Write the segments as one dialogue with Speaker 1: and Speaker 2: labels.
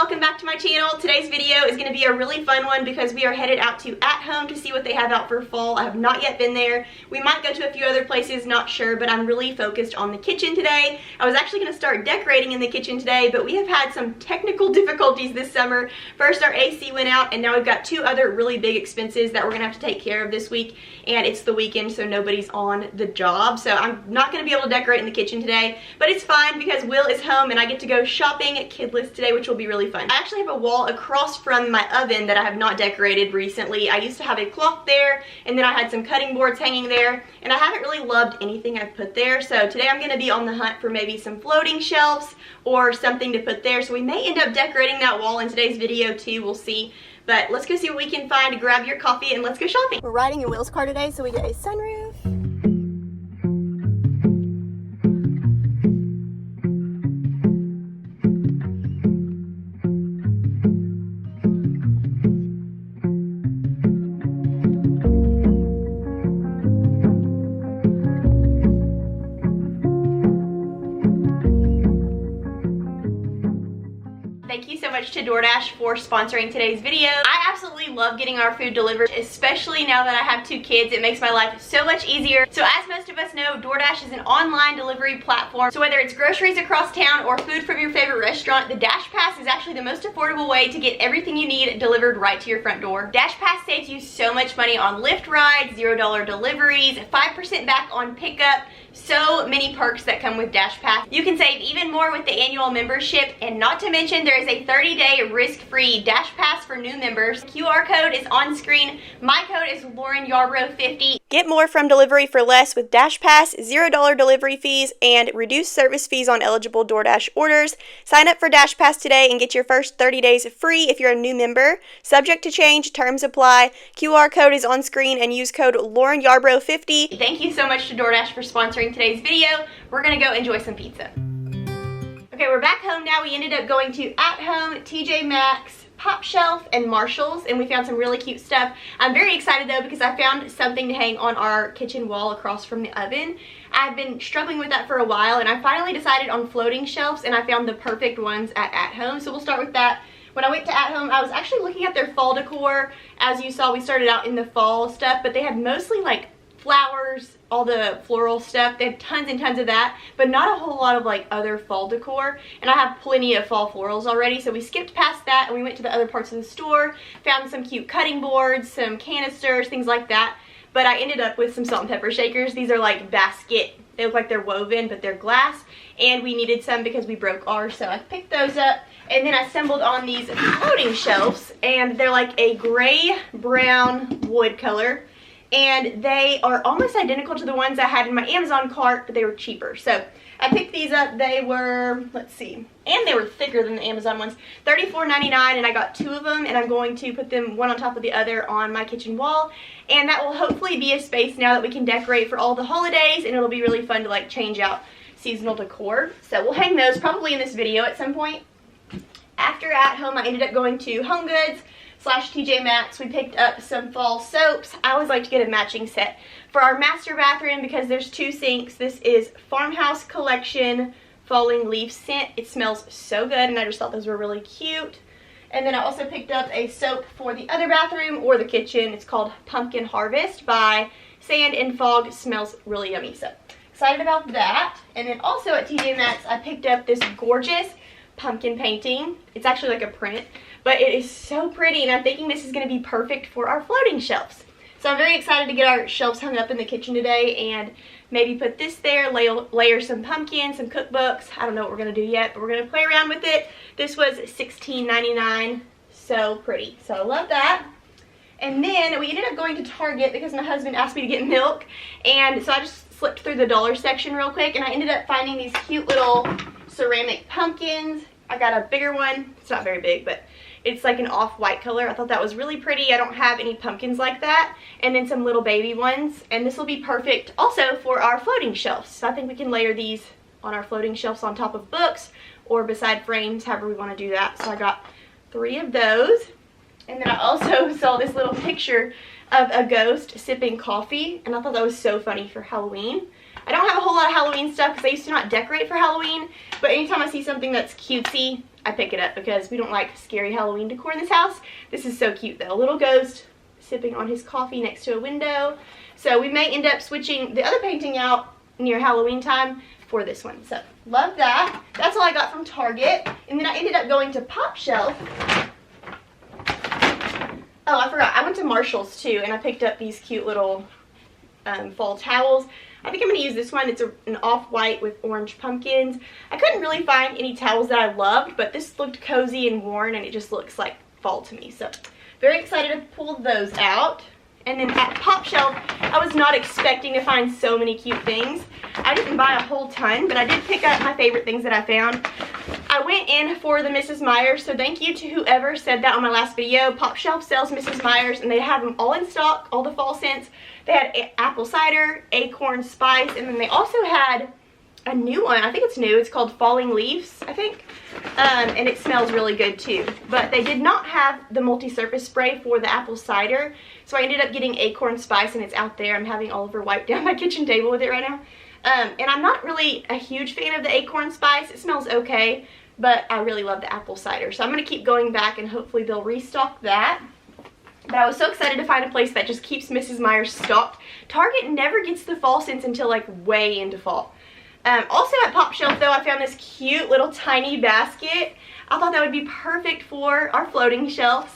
Speaker 1: welcome back to my channel. Today's video is going to be a really fun one because we are headed out to At Home to see what they have out for fall. I have not yet been there. We might go to a few other places, not sure, but I'm really focused on the kitchen today. I was actually going to start decorating in the kitchen today, but we have had some technical difficulties this summer. First, our AC went out, and now we've got two other really big expenses that we're going to have to take care of this week, and it's the weekend, so nobody's on the job. So I'm not going to be able to decorate in the kitchen today, but it's fine because Will is home and I get to go shopping at Kidless today, which will be really fun. I actually have a wall across from my oven that I have not decorated recently. I used to have a cloth there, and then I had some cutting boards hanging there, and I haven't really loved anything I've put there. So today I'm going to be on the hunt for maybe some floating shelves or something to put there. So we may end up decorating that wall in today's video too. We'll see. But let's go see what we can find. Grab your coffee and let's go shopping. We're riding in Will's car today, so we get a sunroof. Thank you so much to DoorDash for sponsoring today's video. I absolutely love getting our food delivered, especially now that I have two kids. It makes my life so much easier. So as most of us know, DoorDash is an online delivery platform. So whether it's groceries across town or food from your favorite restaurant, the Dash Pass is actually the most affordable way to get everything you need delivered right to your front door. Dash Pass saves you so much money on Lyft rides, $0 deliveries, 5% back on pickup. So many perks that come with Dash Pass. You can save even more with the annual membership, and not to mention there is a 30-day risk-free Dash Pass for new members. QR code is on screen. My code is Lauren Yarbrough 50. Get more from delivery for less with Dash Pass, $0 delivery fees, and reduced service fees on eligible DoorDash orders. Sign up for Dash Pass today and get your first 30 days free if you're a new member. Subject to change, terms apply. QR code is on screen and use code Lauren Yarbrough 50. Thank you so much to DoorDash for sponsoring today's video. We're gonna go enjoy some pizza. Okay, we're back home now. We ended up going to At Home, TJ Maxx, Pop Shelf, and Marshall's, and we found some really cute stuff. I'm very excited though because I found something to hang on our kitchen wall across from the oven. I've been struggling with that for a while, and I finally decided on floating shelves, and I found the perfect ones at Home. So we'll start with that. When I went to At Home, I was actually looking at their fall decor. As you saw, we started out in the fall stuff, but they had mostly like flowers, all the floral stuff. They have tons and tons of that, but not a whole lot of like other fall decor, and I have plenty of fall florals already, so we skipped past that and we went to the other parts of the store, found some cute cutting boards, some canisters, things like that. But I ended up with some salt and pepper shakers. These are like basket, they look like they're woven, but they're glass, and we needed some because we broke ours, so I picked those up. And then I stumbled on these floating shelves, and they're like a gray brown wood color, and they are almost identical to the ones I had in my Amazon cart, but they were cheaper. So I picked these up. They were, let's see, and they were thicker than the Amazon ones, $34.99, and I got two of them, and I'm going to put them one on top of the other on my kitchen wall, and that will hopefully be a space now that we can decorate for all the holidays, and it'll be really fun to like change out seasonal decor. So we'll hang those probably in this video at some point. After At Home, I ended up going to Home Goods / TJ Maxx. We picked up some fall soaps. I always like to get a matching set for our master bathroom because there's two sinks. This is Farmhouse Collection Falling Leaf Scent. It smells so good, and I just thought those were really cute. And then I also picked up a soap for the other bathroom or the kitchen. It's called Pumpkin Harvest by Sand and Fog. It smells really yummy, so excited about that. And then also at TJ Maxx, I picked up this gorgeous pumpkin painting. It's actually like a print, but it is so pretty, and I'm thinking this is going to be perfect for our floating shelves. So I'm very excited to get our shelves hung up in the kitchen today and maybe put this there, layer some pumpkins, some cookbooks. I don't know what we're going to do yet, but we're going to play around with it. This was $16.99. So pretty. So I love that. And then we ended up going to Target because my husband asked me to get milk, and so I just slipped through the dollar section real quick, and I ended up finding these cute little ceramic pumpkins. I got a bigger one. It's not very big, but it's like an off-white color. I thought that was really pretty. I don't have any pumpkins like that. And then some little baby ones. And this will be perfect also for our floating shelves. So I think we can layer these on our floating shelves on top of books or beside frames, however we want to do that. So I got 3 of those. And then I also saw this little picture of a ghost sipping coffee, and I thought that was so funny for Halloween. I don't have a whole lot of Halloween stuff because I used to not decorate for Halloween, but anytime I see something that's cutesy, I pick it up because we don't like scary Halloween decor in this house. This is so cute though. A little ghost sipping on his coffee next to a window. So we may end up switching the other painting out near Halloween time for this one. So love that. That's all I got from Target. And then I ended up going to Pop Shelf. Oh, I forgot. I went to Marshall's too, and I picked up these cute little fall towels. I think I'm going to use this one. It's an off-white with orange pumpkins. I couldn't really find any towels that I loved, but this looked cozy and worn, and it just looks like fall to me. So very excited to pull those out. And then at Pop Shelf, I was not expecting to find so many cute things. I didn't buy a whole ton, but I did pick up my favorite things that I found. I went in for the Mrs. Meyer's, so thank you to whoever said that on my last video. Pop Shelf sells Mrs. Meyer's, and they have them all in stock, all the fall scents. They had apple cider, acorn spice, and then they also had a new one. I think it's new. It's called Falling Leaves, I think. And it smells really good too. But they did not have the multi-surface spray for the apple cider. So I ended up getting acorn spice, and it's out there. I'm having Oliver wipe down my kitchen table with it right now. And I'm not really a huge fan of the acorn spice. It smells okay, but I really love the apple cider. So I'm going to keep going back, and hopefully they'll restock that. But I was so excited to find a place that just keeps Mrs. Meyer's stocked. Target never gets the fall scents until like way into fall. Also at Pop Shelf though, I found this cute little tiny basket. I thought that would be perfect for our floating shelves.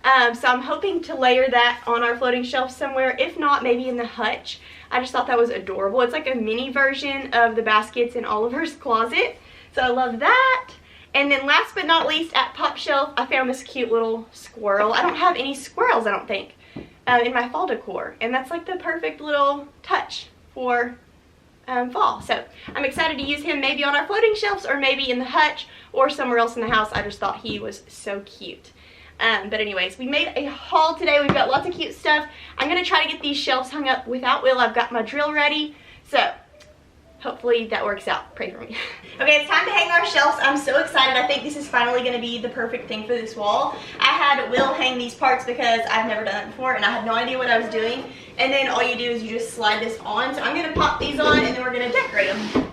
Speaker 1: So I'm hoping to layer that on our floating shelf somewhere. If not, maybe in the hutch. I just thought that was adorable. It's like a mini version of the baskets in Oliver's closet. So I love that. And then last but not least, at Pop Shelf, I found this cute little squirrel. I don't have any squirrels, I don't think, in my fall decor. And that's like the perfect little touch for fall. So I'm excited to use him maybe on our floating shelves, or maybe in the hutch, or somewhere else in the house. I just thought he was so cute. But anyways, we made a haul today. We've got lots of cute stuff. I'm going to try to get these shelves hung up without Will. I've got my drill ready. So hopefully that works out. Pray for me. Okay, it's time to hang our shelves. I'm so excited. I think this is finally going to be the perfect thing for this wall. I had Will hang these parts because I've never done it before, and I had no idea what I was doing. And then all you do is you just slide this on. So I'm going to pop these on, and then we're going to decorate them.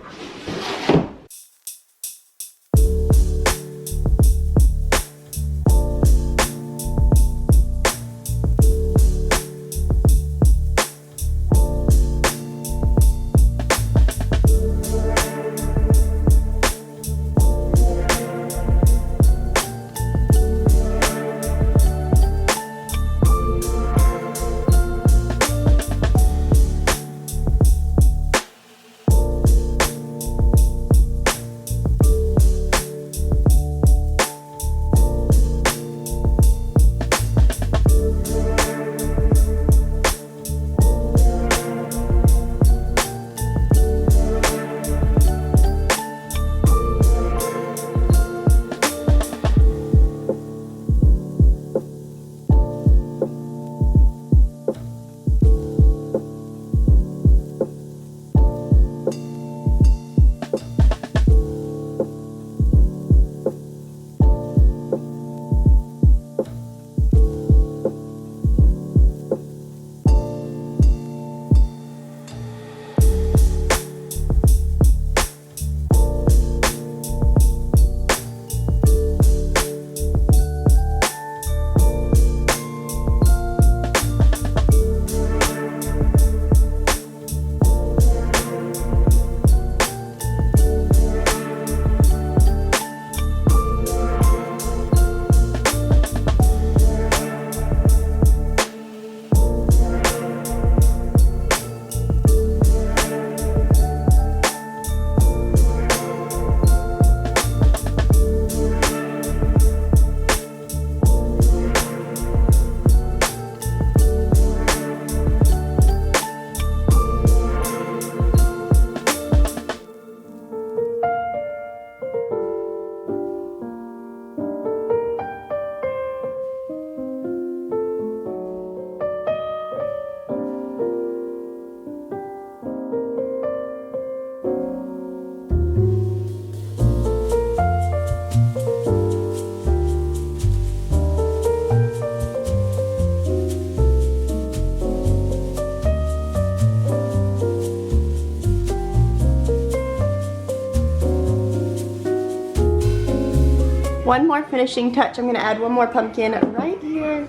Speaker 1: one more finishing touch. I'm gonna add one more pumpkin right here.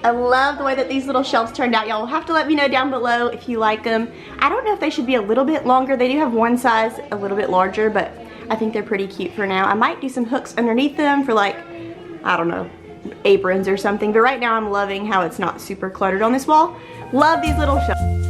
Speaker 1: I love the way that these little shelves turned out. Y'all will have to let me know down below if you like them. I don't know if they should be a little bit longer. They do have one size a little bit larger, but I think they're pretty cute for now. I might do some hooks underneath them for like, I don't know, aprons or something. But right now I'm loving how it's not super cluttered on this wall. Love these little shelves.